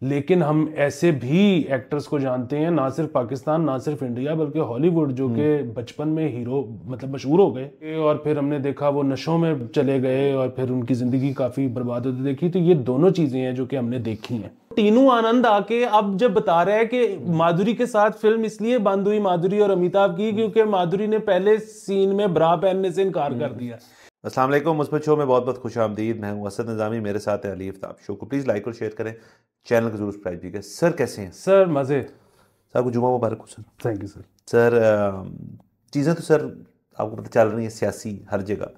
लेकिन हम ऐसे भी एक्टर्स को जानते हैं, ना सिर्फ पाकिस्तान ना सिर्फ इंडिया बल्कि हॉलीवुड, जो कि बचपन में हीरो मतलब मशहूर हो गए और फिर हमने देखा वो नशों में चले गए और फिर उनकी ज़िंदगी काफ़ी बर्बाद होती देखी। तो ये दोनों चीज़ें हैं जो कि हमने देखी हैं। टीनू आनंद आके अब जब बता रहा है कि माधुरी के साथ फिल्म इसलिए बंद हुई, माधुरी और अमिताभ की, क्योंकि माधुरी ने पहले सीन में ब्रा पहनने से इनकार कर दिया। अस्सलाम वालेकुम, मुस्बत शो में बहुत बहुत खुश आमदीद। मैं हूं असद निज़ामी, मेरे साथ है अली आफ्ताब। शो को प्लीज़ लाइक और शेयर करें, चैनल को जरूर सब्सक्राइब कीजिएगा। सर कैसे हैं? सर मज़े। सर आपको जुमा मुबारक हो। Sir thank you sir. Sir चीज़ें तो सर आपको पता चल रही हैं सियासी हर जगह,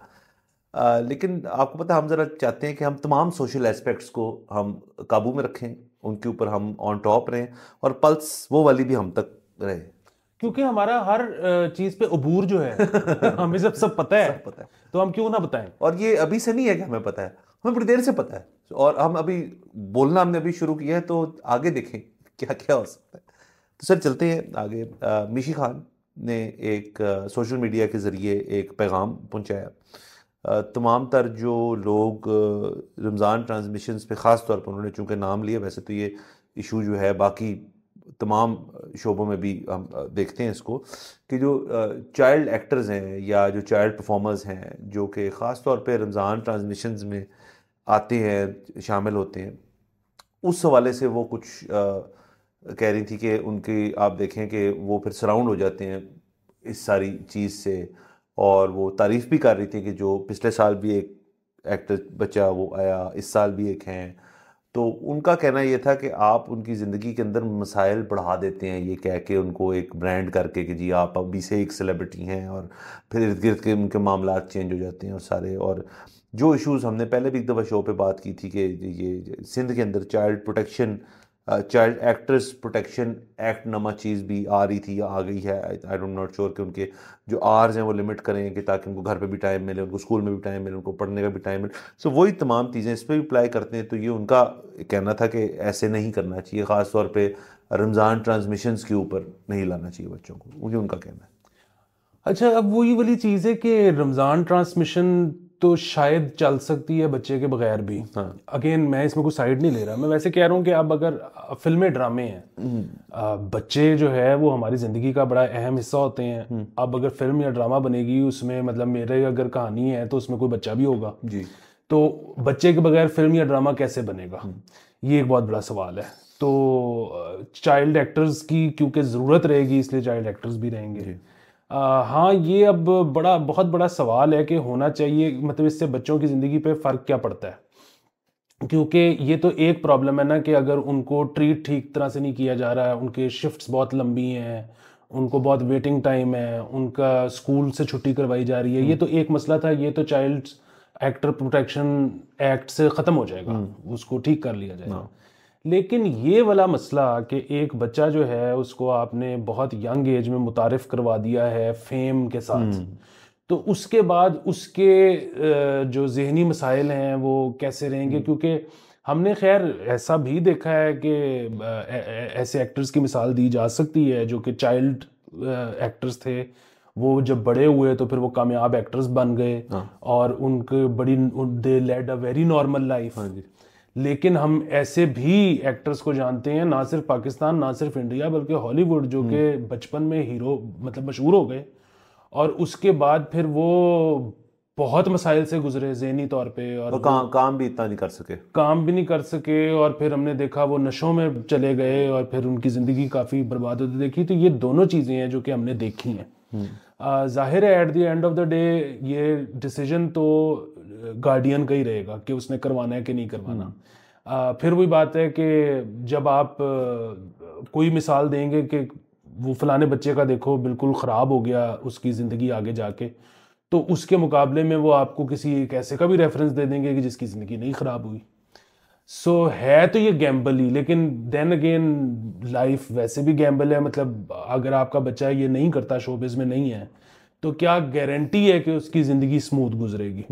लेकिन आपको पता हम ज़रा चाहते हैं कि हम तमाम सोशल एस्पेक्ट्स को हम काबू में रखें, उनके ऊपर हम ऑन टॉप रहें और पल्स वो वाली भी हम तक रहे, क्योंकि हमारा हर चीज पे अबूर जो है हमें सब पता है, सब पता है। तो हम क्यों ना बताएं। और ये अभी से नहीं है कि हमें पता है, हमें बड़ी देर से पता है और हम अभी बोलना हमने अभी शुरू किया है, तो आगे देखें क्या क्या हो सकता है। तो सर चलते हैं आगे। मिशी खान ने एक सोशल मीडिया के ज़रिए एक पैगाम पहुंचाया। तमाम तर जो लोग रमज़ान ट्रांसमिशंस पे ख़ास तौर पर उन्होंने चूँकि नाम लिया, वैसे तो ये इशू जो है बाकी तमाम शोबों में भी हम देखते हैं इसको, कि जो चाइल्ड एक्टर्स हैं या जो चाइल्ड परफॉर्मर्स हैं जो कि ख़ास तौर पे रमज़ान ट्रांसमिशंस में आते हैं, शामिल होते हैं, उस हवाले से वो कुछ कह रही थी कि उनकी आप देखें कि वो फिर सराउंड हो जाते हैं इस सारी चीज़ से, और वो तारीफ़ भी कर रही थी कि जो पिछले साल भी एक एक्टर बच्चा वो आया, इस साल भी एक हैं। तो उनका कहना ये था कि आप उनकी ज़िंदगी के अंदर मसाइल बढ़ा देते हैं, ये कह के उनको एक ब्रांड करके कि जी आप अभी से एक सेलिब्रिटी हैं, और फिर इर्द गिर्द के उनके मामलात चेंज हो जाते हैं और सारे। और जो इश्यूज़ हमने पहले भी एक दफ़ा शो पे बात की थी कि ये सिंध के अंदर child protection, child actors protection act नमा चीज़ भी आ रही थी या आ गई है। आई डोंट नॉट श्योर कि उनके जो आर्स हैं वो लिमिट करें कि ताकि उनको घर पे भी टाइम मिले, उनको स्कूल में भी टाइम मिले, उनको पढ़ने का भी टाइम मिले। सो वही तमाम चीज़ें इस पर भी अप्लाई करते हैं। तो ये उनका कहना था कि ऐसे नहीं करना चाहिए, ख़ास तौर पे रमज़ान ट्रांसमिशंस के ऊपर नहीं लाना चाहिए बच्चों को, मुझे उनका कहना है। अच्छा, अब वही वाली चीज़ है कि रमज़ान ट्रांसमिशन तो शायद चल सकती है बच्चे के बगैर भी। हाँ। अगेन मैं इसमें कोई साइड नहीं ले रहा, मैं वैसे कह रहा हूँ कि अब अगर फिल्में ड्रामे हैं, बच्चे जो है वो हमारी ज़िंदगी का बड़ा अहम हिस्सा होते हैं। अब अगर फिल्म या ड्रामा बनेगी, उसमें मतलब मेरे अगर कहानी है तो उसमें कोई बच्चा भी होगा जी। तो बच्चे के बगैर फिल्म या ड्रामा कैसे बनेगा, ये एक बहुत बड़ा सवाल है। तो चाइल्ड एक्टर्स की क्योंकि ज़रूरत रहेगी, इसलिए चाइल्ड एक्टर्स भी रहेंगे। हाँ, ये अब बहुत बड़ा सवाल है कि होना चाहिए, मतलब इससे बच्चों की ज़िंदगी पे फ़र्क क्या पड़ता है। क्योंकि ये तो एक प्रॉब्लम है ना कि अगर उनको ट्रीट ठीक तरह से नहीं किया जा रहा है, उनके शिफ्ट्स बहुत लंबी हैं, उनको बहुत वेटिंग टाइम है, उनका स्कूल से छुट्टी करवाई जा रही है, ये तो एक मसला था। ये तो चाइल्ड एक्टर प्रोटेक्शन एक्ट से ख़त्म हो जाएगा, उसको ठीक कर लिया जाएगा। लेकिन ये वाला मसला कि एक बच्चा जो है उसको आपने बहुत यंग एज में मुतारिफ करवा दिया है फेम के साथ, तो उसके बाद उसके जो ज़हनी मसाइल हैं वो कैसे रहेंगे। क्योंकि हमने खैर ऐसा भी देखा है कि ऐसे एक्टर्स की मिसाल दी जा सकती है जो कि चाइल्ड एक्टर्स थे, वो जब बड़े हुए तो फिर वो कामयाब एक्टर्स बन गए और उनके बड़ी they led a very normal life. लेकिन हम ऐसे भी एक्टर्स को जानते हैं, ना सिर्फ पाकिस्तान ना सिर्फ इंडिया बल्कि हॉलीवुड, जो कि बचपन में हीरो मतलब मशहूर हो गए और उसके बाद फिर वो बहुत मसाइल से गुजरे ज़हनी तौर पे, और काम भी इतना नहीं कर सके, काम भी नहीं कर सके, और फिर हमने देखा वो नशों में चले गए और फिर उनकी ज़िंदगी काफ़ी बर्बाद होती देखी। तो ये दोनों चीज़ें हैं जो कि हमने देखी हैं। जाहिर है at the end of the day ये डिसीजन तो गार्डियन का ही रहेगा कि उसने करवाना है कि नहीं करवाना। फिर वही बात है कि जब आप कोई मिसाल देंगे कि वो फलाने बच्चे का देखो बिल्कुल ख़राब हो गया उसकी ज़िंदगी आगे जाके, तो उसके मुकाबले में वो आपको किसी एक ऐसे का भी रेफरेंस दे देंगे कि जिसकी ज़िंदगी नहीं ख़राब हुई। सो है तो ये गैम्बल ही, लेकिन देन अगेन लाइफ वैसे भी गैम्बल है। मतलब अगर आपका बच्चा ये नहीं करता, शोबिज में नहीं है, तो क्या गारंटी है कि उसकी ज़िंदगी स्मूथ गुजरेगी?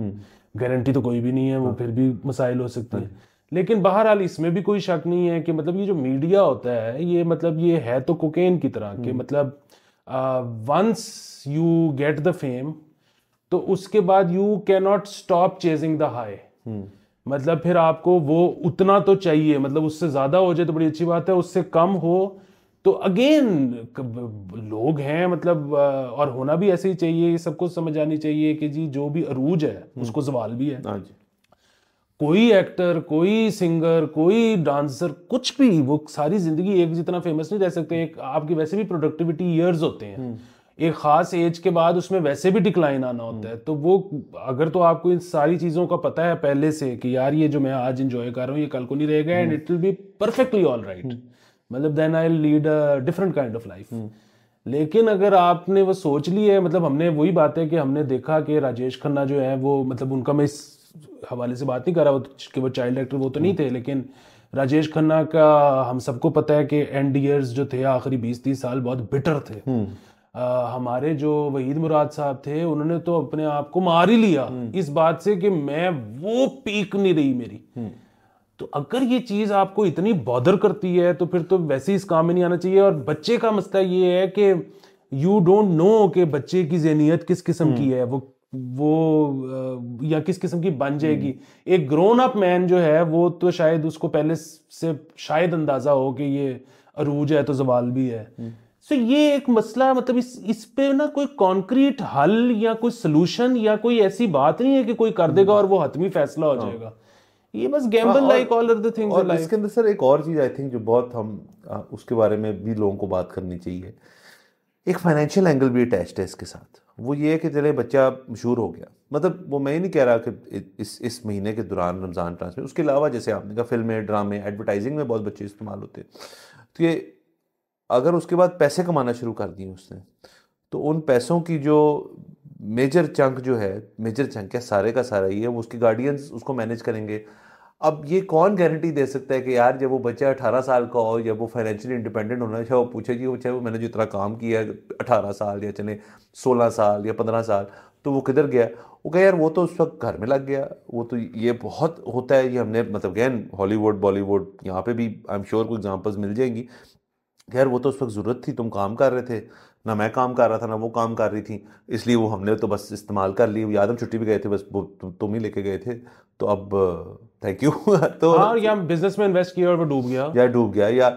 गारंटी तो कोई भी नहीं है, वो फिर भी मसाइल हो सकते हैं। लेकिन बहरहाल इसमें भी कोई शक नहीं है कि मतलब ये जो मीडिया होता है ये मतलब ये है तो कोकेन की तरह कि मतलब once you get the fame तो उसके बाद you can not stop chasing the high. मतलब फिर आपको वो उतना तो चाहिए, मतलब उससे ज्यादा हो जाए तो बड़ी अच्छी बात है, उससे कम हो तो अगेन लोग हैं, मतलब और होना भी ऐसे ही चाहिए, ये सबको समझ आनी चाहिए कि जी जो भी अरूज है उसको जवाल भी है। हाँ जी। कोई एक्टर, कोई सिंगर, कोई डांसर, कुछ भी, वो सारी जिंदगी एक जितना फेमस नहीं रह सकते। एक आपकी वैसे भी प्रोडक्टिविटी ईयर्स होते हैं, एक खास एज के बाद उसमें वैसे भी डिक्लाइन आना होता है। तो वो अगर तो आपको इन सारी चीज़ों का पता है पहले से कि यार ये जो मैं आज इंजॉय कर रहा हूँ ये कल को नहीं रहेगा, and it will be perfectly all right, मतलब then I lead a different kind of life. लेकिन अगर आपने वो सोच ली है, मतलब हमने वही बात है कि हमने देखा कि राजेश खन्ना जो है वो, मतलब उनका मैं इस हवाले से बात नहीं कर रहा कि वो चाइल्ड एक्टर वो तो नहीं थे, लेकिन राजेश खन्ना का हम सबको पता है कि एंड ईयर्स जो थे आखिरी 20-30 साल बहुत बिटर थे। हमारे जो वहीद मुराद साहब थे उन्होंने तो अपने आप को मार ही लिया इस बात से कि मैं वो पीक नहीं रही मेरी। तो अगर ये चीज आपको इतनी बॉदर करती है तो फिर तो वैसे ही इस काम में नहीं आना चाहिए। और बच्चे का मसला ये है कि यू डोंट नो कि बच्चे की ज़हनियत किस किस्म की है, वो या किस किस्म की बन जाएगी। एक ग्रोन अप मैन जो है वो तो शायद उसको पहले से शायद अंदाजा हो कि ये अरूज है तो जवाल भी है। सो ये एक मसला, मतलब इस पे ना कोई कॉन्क्रीट हल या कोई सोल्यूशन या कोई ऐसी बात नहीं है कि कोई कर देगा और वो हतमी फैसला हो जाएगा। ये बस Gamble like all other things in life. इसके अंदर सर एक और चीज आई थिंक जो बहुत हम उसके बारे में भी लोगों को बात करनी चाहिए, एक फाइनेंशियल एंगल भी अटैच्ड है इसके साथ। वो ये है कि चले बच्चा मशहूर हो गया, मतलब वो मैं ही नहीं कह रहा कि इस महीने के दौरान रमज़ान ट्रांसफर, उसके अलावा जैसे आपने कहा फिल्में, ड्रामे, एडवर्टाइजिंग में बहुत बच्चे इस्तेमाल होते हैं। तो ये अगर उसके बाद पैसे कमाना शुरू कर दिए उसने, तो उन पैसों की जो मेजर चंक जो है, मेजर चंक क्या सारे का सारा ही है, वो उसके गार्डियंस उसको मैनेज करेंगे। अब ये कौन गारंटी दे सकता है कि यार जब वो बच्चा 18 साल का हो, जब वो फाइनेंशियली इंडिपेंडेंट होना चाहिए, वो पूछे जी वो चाहे वो मैंने जो इतना काम किया है 18 साल या चले 16 साल या 15 साल, तो वो किधर गया? वो कहे यार वो तो उस वक्त घर में लग गया। वो तो ये बहुत होता है, ये हमने मतलब गैन हॉलीवुड बॉलीवुड यहाँ पे भी आई एम श्योर कोई एग्जांपल्स मिल जाएंगी। यार वो तो उस वक्त ज़रूरत थी, तुम काम कर रहे थे ना, मैं काम कर रहा था ना वो काम कर रही थी, इसलिए वो हमने तो बस इस्तेमाल कर ली। याद हम छुट्टी भी गए थे, बस वो तुम ही लेके गए थे, तो अब थैंक यू। तो हाँ, या बिजनेस में इन्वेस्ट किया और वो डूब गया, या डूब गया, या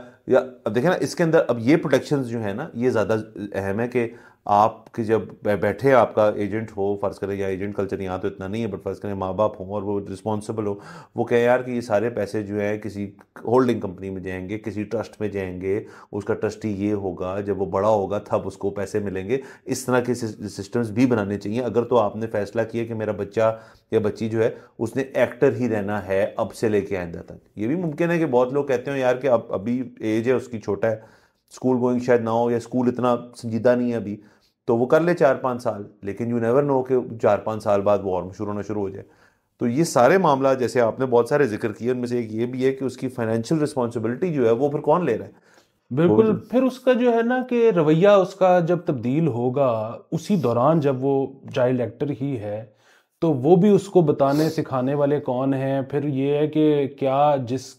अब देखें ना इसके अंदर अब ये प्रोटेक्शंस जो है ना ये ज़्यादा अहम है कि आपके जब बैठे आपका एजेंट हो, फ़र्ज़ करें, या एजेंट कल्चर यहाँ तो इतना नहीं है, बट फ़र्ज़ करें माँ बाप हों और वो रिस्पॉन्सिबल हो, वो कहे यार कि ये सारे पैसे जो है किसी होल्डिंग कंपनी में जाएंगे, किसी ट्रस्ट में जाएंगे, उसका ट्रस्टी ये होगा, जब वो बड़ा होगा तब उसको पैसे मिलेंगे। इस तरह के सिस्टम्स भी बनाने चाहिए। अगर तो आपने फैसला किया कि मेरा बच्चा या बच्ची जो है उसने एक्टर ही रहना है अब से लेके आइंदा तक, ये भी मुमकिन है कि बहुत लोग कहते हैं यार कि अब अभी एज है उसकी, छोटा है, स्कूल गोइंग शायद ना हो, या स्कूल इतना संजीदा नहीं है अभी, तो वो कर ले 4-5 साल, लेकिन यू नेवर नो कि 4-5 साल बाद वो और मशहूर होना शुरू हो जाए। तो ये सारे मामला जैसे आपने बहुत सारे जिक्र किए, उनमें से एक ये भी है कि उसकी फाइनेंशियल रिस्पॉन्सिबिलिटी जो है वो फिर कौन ले रहा है। बिल्कुल। फिर उसका जो है ना कि रवैया उसका जब तब्दील होगा उसी दौरान, जब वो चाइल्ड एक्टर ही है, तो वो भी उसको बताने सिखाने वाले कौन हैं। फिर ये है कि क्या जिस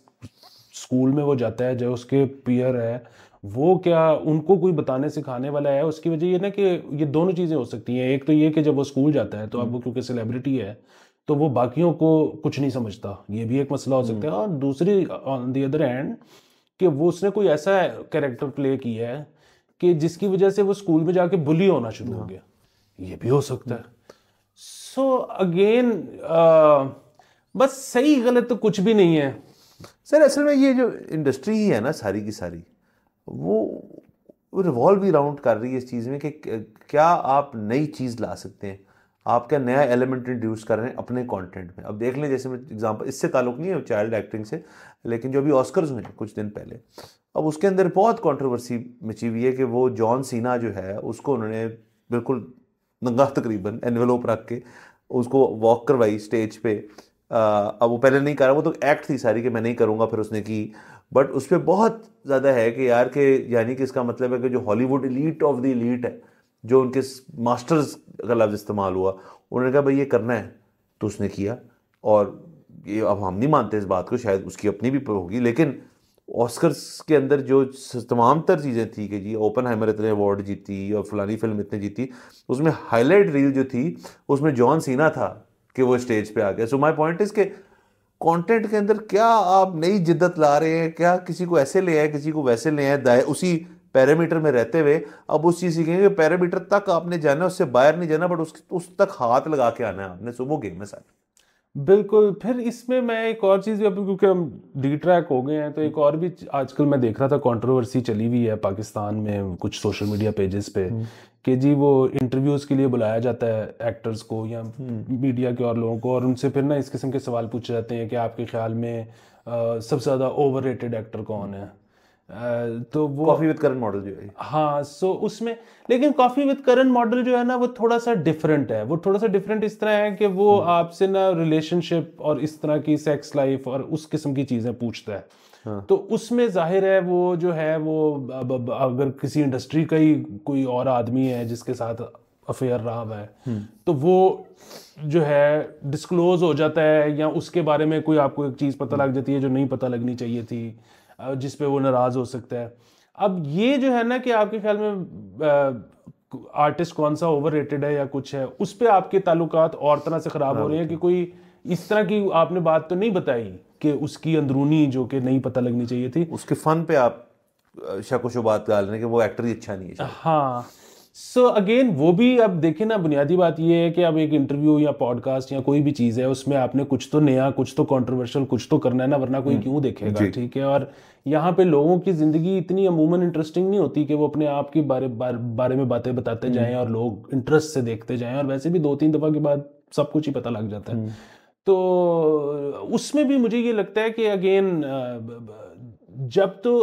स्कूल में वो जाता है, जो उसके पीयर है, वो क्या उनको कोई बताने सिखाने वाला है। उसकी वजह ये ना कि ये दोनों चीज़ें हो सकती हैं। एक तो ये कि जब वो स्कूल जाता है तो अब वो क्योंकि सेलिब्रिटी है तो वो बाकियों को कुछ नहीं समझता, ये भी एक मसला हो सकता है। और दूसरी ऑन द अदर हैंड कि वो उसने कोई ऐसा कैरेक्टर प्ले किया है कि जिसकी वजह से वो स्कूल में जाके बुली होना शुरू हो गया, ये भी हो सकता है। सो अगेन बस सही गलत तो कुछ भी नहीं है सर। असल में ये जो इंडस्ट्री ही है ना सारी की सारी, वो रिवॉल्व ही राउंड कर रही है इस चीज़ में कि क्या आप नई चीज़ ला सकते हैं, आप क्या नया एलिमेंट इंट्रोड्यूस कर रहे हैं अपने कंटेंट में। अब देख लें, जैसे मैं एग्जांपल, इससे ताल्लुक नहीं है चाइल्ड एक्टिंग से, लेकिन जो अभी ऑस्कर्स हुए हैं कुछ दिन पहले, अब उसके अंदर बहुत कंट्रोवर्सी मची हुई है कि वो जॉन सीना जो है उसको उन्होंने बिल्कुल नंगा तकरीबन एनवेलोप रख के उसको वॉक करवाई स्टेज पे। अब वो पहले नहीं कर रहा, वो तो एक्ट थी सारी कि मैं नहीं करूँगा, फिर उसने की। बट उस पर बहुत ज़्यादा है कि यार के यानी कि इसका मतलब है कि जो Hollywood elite of the elite है, जो उनके मास्टर्स का लफ्ज़ इस्तेमाल हुआ, उन्होंने कहा भाई ये करना है, तो उसने किया। और ये अब हम नहीं मानते इस बात को, शायद उसकी अपनी भी होगी, लेकिन ऑस्कर्स के अंदर जो तमाम तर चीज़ें थी कि जी ओपनहाइमर इतने अवार्ड जीती और फलानी फिल्म इतने जीती, उसमें हाईलाइट रील जो थी उसमें जॉन सीना था कि वो स्टेज पे आ गया। सो माय पॉइंट इज़ कि कंटेंट के अंदर क्या आप नई जिद्दत ला रहे हैं, क्या किसी को ऐसे ले आए किसी को वैसे ले आए, उसी पैरामीटर में रहते हुए अब उस चीज सीखेंगे, पैरामीटर तक आपने जाना, उससे बाहर नहीं जाना, बट उस तक हाथ लगा के आना है आपने। सो वो गेम है सारी। बिल्कुल। फिर इसमें मैं एक और चीज़, अब क्योंकि हम डी ट्रैक हो गए हैं, तो एक और भी आजकल मैं देख रहा था कंट्रोवर्सी चली हुई है पाकिस्तान में कुछ सोशल मीडिया पेजेस पे कि जी वो इंटरव्यूज़ के लिए बुलाया जाता है एक्टर्स को या मीडिया के और लोगों को, और उनसे फिर ना इस किस्म के सवाल पूछे जाते हैं कि आपके ख्याल में सबसे ज़्यादा ओवररेटेड एक्टर कौन है। तो वो कॉफी विद करण मॉडल जो है, हाँ, सो उसमें, लेकिन कॉफी विद करण मॉडल जो है ना वो थोड़ा सा डिफरेंट है। वो थोड़ा सा डिफरेंट इस तरह है कि वो आपसे ना रिलेशनशिप और इस तरह की सेक्स लाइफ और उस किस्म की चीज़ें पूछता है। हाँ। तो उसमें जाहिर है वो जो है वो अब अगर किसी इंडस्ट्री का ही कोई और आदमी है जिसके साथ अफेयर रहा हुआ है तो वो जो है डिस्क्लोज हो जाता है, या उसके बारे में कोई आपको एक चीज़ पता लग जाती है जो नहीं पता लगनी चाहिए थी, जिस पे वो नाराज़ हो सकता है। अब ये जो है ना कि आपके ख्याल में आर्टिस्ट कौन सा ओवररेटेड है या कुछ है, उस पे आपके ताल्लुकात और तरह से ख़राब हो रहे हैं कि कोई इस तरह की आपने बात तो नहीं बताई कि उसकी अंदरूनी जो कि नहीं पता लगनी चाहिए थी, उसके फन पे आप शक व शुबात डाल रहे हैं कि वो एक्टर ही अच्छा नहीं है शायद। हाँ। सो अगेन वो भी अब देखें ना, बुनियादी बात ये है कि अब एक इंटरव्यू या पॉडकास्ट या कोई भी चीज़ है उसमें आपने कुछ तो नया, कुछ तो कंट्रोवर्शियल, कुछ तो करना है ना, वरना कोई क्यों देखेगा, ठीक है। और यहाँ पे लोगों की ज़िंदगी इतनी अमूमन इंटरेस्टिंग नहीं होती कि वो अपने आप के बारे में बातें बताते जाएं और लोग इंटरेस्ट से देखते जाएं, और वैसे भी 2-3 दफ़ा के बाद सब कुछ ही पता लग जाता है। तो उसमें भी मुझे ये लगता है कि अगेन जब तो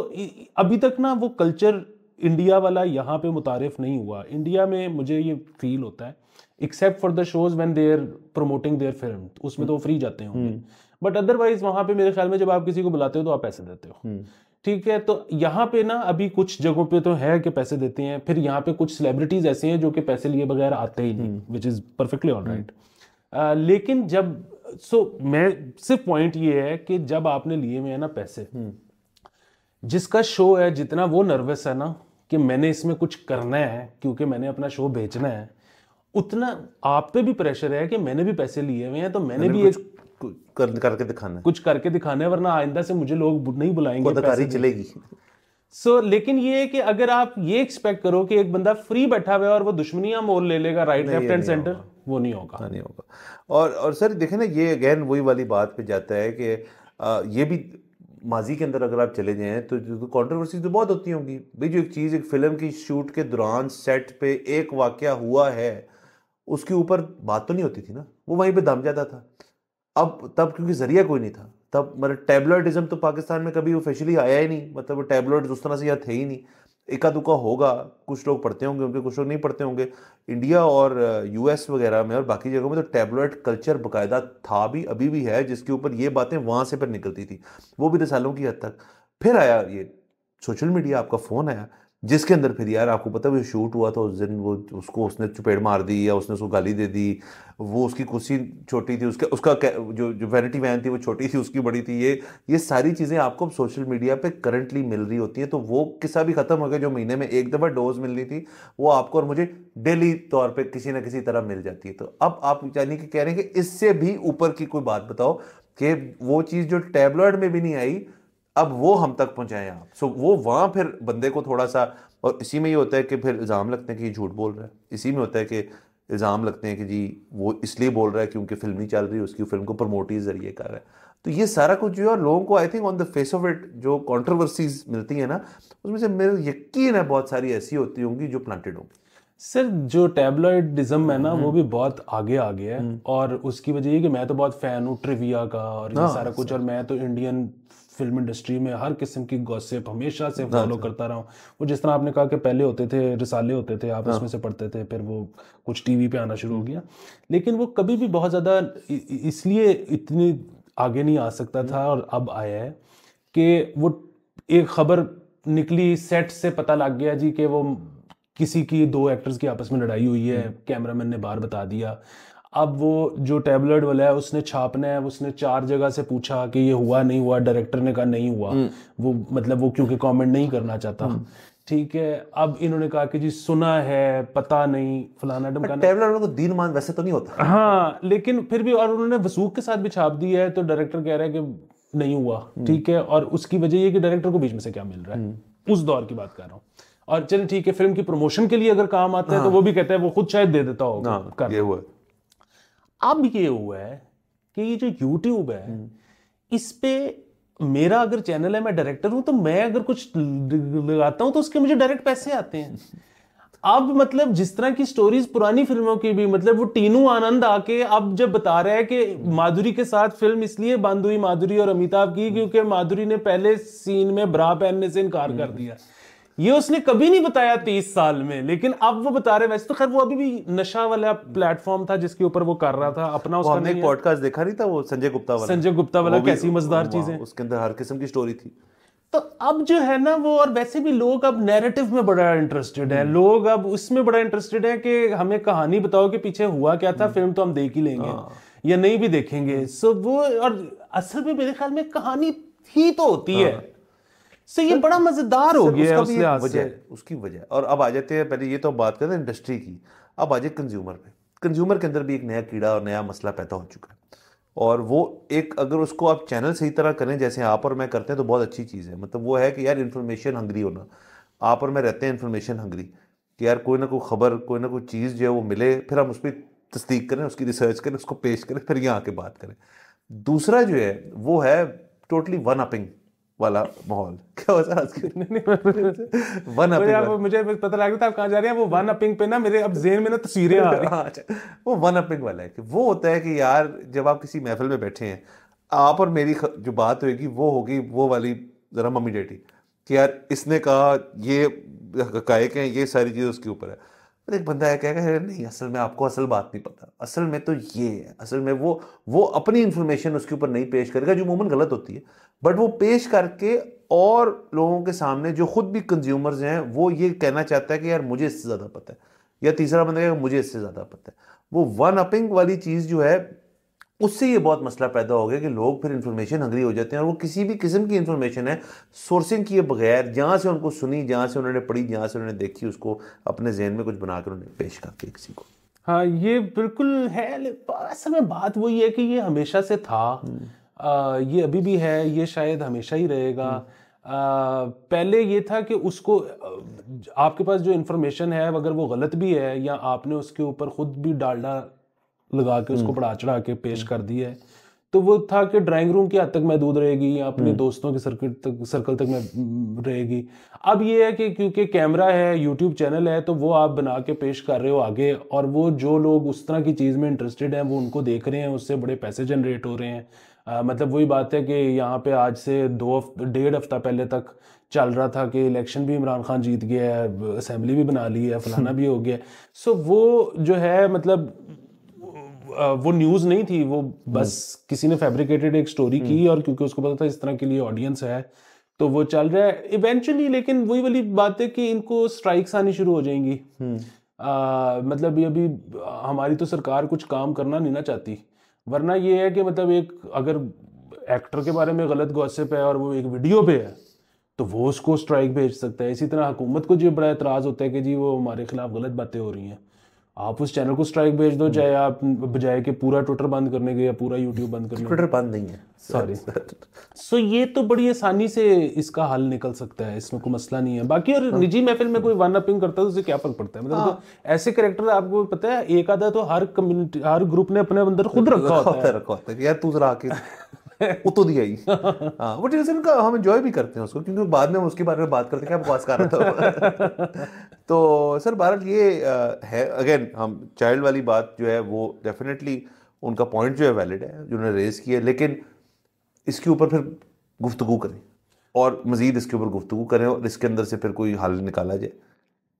अभी तक ना वो कल्चर इंडिया वाला यहाँ पे मुतारिफ नहीं हुआ। इंडिया में मुझे ये फील होता है, except for the shows when they are promoting their film, उसमें तो वो फ्री जाते होंगे, बट अदरवाइज वहाँ पे मेरे ख्याल में जब आप किसी को बुलाते हो तो आप पैसे देते हो, ठीक है। तो यहाँ पे ना अभी कुछ जगहों पे तो है कि पैसे देते हैं, फिर यहाँ पे कुछ सेलिब्रिटीज ऐसे हैं जो कि पैसे लिए बगैर आते ही नहीं, विच इज़ परफेक्टली ऑलराइट। लेकिन जब मैं सिर्फ पॉइंट ये है कि जब आपने लिए हुए हैं ना पैसे, जिसका शो है, जितना वो नर्वस है ना कि मैंने इसमें कुछ करना है क्योंकि मैंने अपना शो बेचना है, उतना आप पे भी प्रेशर है कि मैंने भी पैसे लिए हुए हैं तो मैंने भी एक करके दिखाना है, कुछ करके दिखाना है, वरना आइंदा से मुझे लोग नहीं बुलाएंगे, पैसे चलेगी। लेकिन ये है कि अगर आप ये एक्सपेक्ट करो कि एक बंदा फ्री बैठा हुआ है और वो दुश्मनियां मोल ले लेगा राइट लेफ्ट एंड सेंटर, वो नहीं होगा, नहीं होगा। और सर देखें ना, ये अगेन वही वाली बात पे जाता है कि ये भी माजी के अंदर अगर आप चले जाएं तो कंट्रोवर्सी तो बहुत होती होंगी भाई। जो एक चीज़ एक फिल्म की शूट के दौरान सेट पे एक वाकया हुआ है, उसके ऊपर बात तो नहीं होती थी ना, वो वहीं पे दम जाता था। अब तब क्योंकि जरिया कोई नहीं था, तब मतलब टैबलॉइडिज्म तो पाकिस्तान में कभी ऑफिशियली आया ही नहीं, मतलब टैबलॉइड उस तरह से यहाँ थे ही नहीं। एका दुका होगा, कुछ लोग पढ़ते होंगे उनके, कुछ लोग नहीं पढ़ते होंगे। इंडिया और यूएस वगैरह में और बाकी जगहों में तो टैबलॉइड कल्चर बाकायदा था भी, अभी भी है, जिसके ऊपर ये बातें वहाँ से फिर निकलती थी, वो भी रिसालों की हद तक। फिर आया ये सोशल मीडिया, आपका फ़ोन आया, जिसके अंदर फिर यार आपको पता है वो शूट हुआ था उस दिन, वो उसको उसने चपेट मार दी या उसने उसको गाली दे दी, वो उसकी कुर्सी छोटी थी, उसका जो वैनिटी वैन थी वो छोटी थी, उसकी बड़ी थी। ये सारी चीज़ें आपको सोशल मीडिया पे करंटली मिल रही होती हैं। तो वो किस्सा भी ख़त्म हो गया जो महीने में एक दफ़ा डोज मिल रही थी, वो आपको और मुझे डेली तौर पर किसी ना किसी तरह मिल जाती है। तो अब आप यानी कि कह रहे हैं कि इससे भी ऊपर की कोई बात बताओ कि वो चीज़ जो टैबलॉइड में भी नहीं आई, अब वो हम तक पहुंचाएं आप। वो वहां फिर बंदे को थोड़ा सा, और इसी में ये होता है कि फिर इल्ज़ाम लगते हैं कि ये झूठ बोल रहा है, इसी में होता है कि इल्ज़ाम लगते हैं कि जी वो इसलिए बोल रहा है क्योंकि फिल्म नहीं चल रही, उसकी फिल्म को प्रमोट ही जरिए कर रहा है। तो ये सारा कुछ जो है लोगों को I think on the face of it जो कंट्रोवर्सीज मिलती है ना, उसमें से मेरा यकीन है बहुत सारी ऐसी होती होंगी जो प्लांटेड होंगी। सर जो टैबलॉइडिज्म है ना वो भी बहुत आगे आ गया है, और उसकी वजह ये कि मैं तो बहुत फ़ैन हूँ ट्रिविया का और ये सारा कुछ, और मैं तो इंडियन फिल्म इंडस्ट्री में हर किस्म की गॉसिप हमेशा से फॉलो करता रहा हूँ। वो जिस तरह आपने कहा कि पहले होते थे रिसाले होते थे, आप उसमें से पढ़ते थे, फिर वो कुछ टीवी पे आना शुरू हो गया, लेकिन वो कभी भी बहुत ज़्यादा इसलिए इतनी आगे नहीं आ सकता था, और अब आया है कि वो एक खबर निकली, सेट से पता लग गया जी कि वो किसी की 2 एक्टर्स की आपस में लड़ाई हुई है, कैमरामैन ने बाहर बता दिया। अब वो जो टैबलेट वाला है उसने छापना है, उसने 4 जगह से पूछा कि ये हुआ नहीं हुआ, डायरेक्टर ने कहा नहीं हुआ, वो मतलब वो क्योंकि कमेंट नहीं करना चाहता, ठीक है। अब इन्होंने कहा कि जी सुना है, पता नहीं, फलाना ढमकाना। टैबलेट वालों को दीन मान वैसे तो नहीं होता। हाँ, लेकिन फिर भी, और उन्होंने वसूख के साथ भी छाप दी है, तो डायरेक्टर कह रहा है कि नहीं हुआ, ठीक है। और उसकी वजह ये कि डायरेक्टर को बीच में से क्या मिल रहा है, उस दौर की बात कर रहा हूँ। और चलिए ठीक है, फिल्म की प्रमोशन के लिए अगर काम आता है तो वो भी कहता है वो खुद शायद दे देता होगा। ये हुआ। अब ये हुआ है कि ये जो YouTube है, इस पे मेरा अगर चैनल है, मैं डायरेक्टर हूं, तो मैं अगर कुछ लगाता हूं तो उसके मुझे डायरेक्ट पैसे आते हैं। अब मतलब जिस तरह की स्टोरीज पुरानी फिल्मों की भी, मतलब वो टीनू आनंद आके अब जब बता रहा है कि माधुरी के साथ फिल्म इसलिए बंद हुई, माधुरी और अमिताभ की, क्योंकि माधुरी ने पहले सीन में ब्रा पहनने से इनकार कर दिया। ये उसने कभी नहीं बताया 30 साल में, लेकिन अब वो बता रहे। वैसे तो खैर वो अभी भी नशा वाला प्लेटफॉर्म था जिसके ऊपर वो कर रहा था अपना। उसका हमने एक पॉडकास्ट देखा नहीं था वो संजय गुप्ता वाला कैसी मजेदार चीजें, उसके अंदर हर किस्म की स्टोरी थी। तो अब जो है ना वो, और वैसे भी लोग अब नैरेटिव में बड़ा इंटरेस्टेड है, लोग अब उसमें बड़ा इंटरेस्टेड है कि हमें कहानी बताओ कि पीछे हुआ क्या था, फिल्म तो हम देख ही लेंगे या नहीं भी देखेंगे। सो वो, और असल में मेरे ख्याल में कहानी ही तो होती है। सो ये बड़ा मजेदार हो गया है उस लिहाज से। उसकी वजह। और अब आ जाते हैं, पहले ये तो बात करते हैं इंडस्ट्री की, अब आ जाए कंज्यूमर पे। कंज्यूमर के अंदर भी एक नया कीड़ा और नया मसला पैदा हो चुका है, और वो एक, अगर उसको आप चैनल सही तरह करें जैसे आप और मैं करते हैं तो बहुत अच्छी चीज़ है। मतलब वो है कि यार इन्फॉर्मेशन हंग्री होना। आप और मैं रहते हैं इन्फॉर्मेशन हंग्री, कि यार कोई ना कोई खबर, कोई ना कोई चीज़ जो है वो मिले, फिर हम उस पर तस्दीक करें, उसकी रिसर्च करें, उसको पेश करें, फिर यहाँ आके बात करें। दूसरा जो है वो है टोटली वन अपींग वाला माहौल। क्या हो रहा है वन अपींग? मुझे पता लग रहा था आप कहाँ जा रहे हैं। वो वन अपींग पे ना मेरे अब ज़हन में ना तस्वीरें आ रही हैं। वो वन अपींग वाला है कि वो होता है कि यार जब आप किसी महफिल में बैठे हैं, आप और मेरी जो बात होगी वो होगी वो वाली जरा मम्मी डैडी, कि यार इसने कहा, ये हकायक है, ये सारी चीज़ उसके ऊपर है। पर एक बंदा है कहेगा नहीं, असल में आपको असल बात नहीं पता, असल में तो ये है, असल में वो अपनी इंफॉर्मेशन उसके ऊपर नहीं पेश करेगा, जो अमूमन गलत होती है, बट वो पेश करके और लोगों के सामने जो खुद भी कंज्यूमर्स हैं वो ये कहना चाहता है कि यार मुझे इससे ज़्यादा पता है, या तीसरा बंदा कहेगा मुझे इससे ज़्यादा पता है। वो वन अपिंग वाली चीज़ जो है, उससे ये बहुत मसला पैदा हो गया कि लोग फिर इन्फॉर्मेशन हंग्री हो जाते हैं, और वो किसी भी किस्म की इन्फॉर्मेशन है सोर्सिंग किए बगैर, जहाँ से उनको सुनी, जहाँ से उन्होंने पढ़ी, जहाँ से उन्होंने देखी, उसको अपने जहन में कुछ बनाकर उन्हें पेश करके किसी को। हाँ, ये बिल्कुल है। असल में बात वही है कि ये हमेशा से था, ये अभी भी है, ये शायद हमेशा ही रहेगा। पहले ये था कि उसको, आपके पास जो इन्फॉर्मेशन है अगर वो गलत भी है, या आपने उसके ऊपर खुद भी डालडा लगा के उसको बढ़ा चढ़ा के पेश कर दिया है, तो वो था कि ड्राइंग रूम की हद तक महदूद रहेगी, या अपने दोस्तों के सर्कल तक में रहेगी। अब ये है कि क्योंकि कैमरा है, यूट्यूब चैनल है, तो वो आप बना के पेश कर रहे हो आगे, और वो जो लोग उस तरह की चीज़ में इंटरेस्टेड हैं वो उनको देख रहे हैं, उससे बड़े पैसे जनरेट हो रहे हैं। मतलब वही बात है कि यहाँ पे आज से 1.5 हफ्ता पहले तक चल रहा था कि इलेक्शन भी इमरान खान जीत गया है, असेंबली भी बना ली है, फलाना भी हो गया। सो वो जो है, मतलब वो न्यूज़ नहीं थी, वो बस किसी ने फैब्रिकेटेड एक स्टोरी की, और क्योंकि उसको पता था इस तरह के लिए ऑडियंस है तो वो चल रहा है इवेंचुअली। लेकिन वही वाली बात है कि इनको स्ट्राइक्स आनी शुरू हो जाएंगी। मतलब ये अभी हमारी तो सरकार कुछ काम करना नहीं ना चाहती, वरना ये है कि मतलब एक अगर एक्टर के बारे में गलत गॉसिप है और वो एक वीडियो पे है तो वो उसको स्ट्राइक भेज सकता है। इसी तरह हुकूमत को जो बड़ा एतराज़ होता है कि जी वो हमारे खिलाफ गलत बातें हो रही हैं, आप उस चैनल को स्ट्राइक भेज दो, चाहे आप बजाय के पूरा ट्विटर बंद करने के या पूरा यूट्यूब बंद करने के। ट्विटर बंद नहीं है, सॉरी। सो ये तो बड़ी आसानी से इसका हल निकल सकता है, इसमें कोई मसला नहीं है। बाकी और निजी महफिल में कोई वन अपींग करता है तो उसे क्या फर्क पड़ता है? मतलब तो ऐसे कैरेक्टर आपको पता है, एक आधा तो हर कम्युनिटी, हर ग्रुप ने अपने अंदर खुद रखा होता है। यार तू जरा आके वो तो दिया ही। हाँ, वो टेंशन का हम एंजॉय भी करते हैं उसको, क्योंकि बाद में हम उसके बारे में बात करते हैं क्या बकवास कर रहा था। तो सर बहरहाल ये है, अगेन हम चाइल्ड वाली बात जो है वो डेफिनेटली उनका पॉइंट जो है वैलिड है जो उन्होंने रेज किया, लेकिन इसके ऊपर फिर गुफ्तगू करें और मजीद इसके ऊपर गुफ्तगू करें और इसके अंदर से फिर कोई हल निकाला जाए,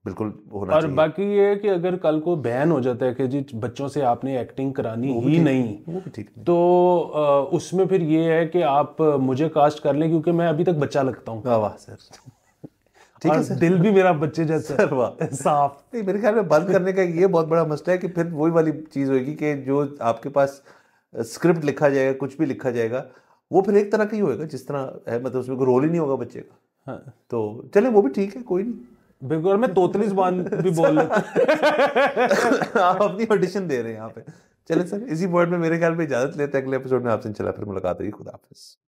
बिल्कुल होना और चाहिए। बाकी ये है कि अगर कल को बैन हो जाता है कि जी बच्चों से आपने एक्टिंग करानी ही नहीं, वो भी ठीक नहीं। तो उसमें फिर ये है कि आप मुझे कास्ट कर लें क्योंकि मैं अभी तक बच्चा लगता हूँ। वाह सर। ठीक है और सर। दिल भी मेरा बच्चे जैसा सर वाह, साफ। नहीं मेरे ख्याल में बंद करने का ये बहुत बड़ा मसला है कि फिर वही वाली चीज़ होगी कि जो आपके पास स्क्रिप्ट लिखा जाएगा, कुछ भी लिखा जाएगा, वो फिर एक तरह का ही होएगा जिस तरह है, मतलब उसमें कोई रोल ही नहीं होगा बच्चे का। हाँ तो चले वो भी ठीक है, कोई नहीं। बिल्कुल, और मैं तोतली जुबान भी बोल लेता आप अपनी ऑडिशन दे रहे हैं यहाँ पे। चले सर, इसी वर्ड में मेरे ख्याल में इजाजत लेते हैं, अगले एपिसोड में आपसे इंशाल्लाह फिर मुलाकात होगी। खुदा हाफिज।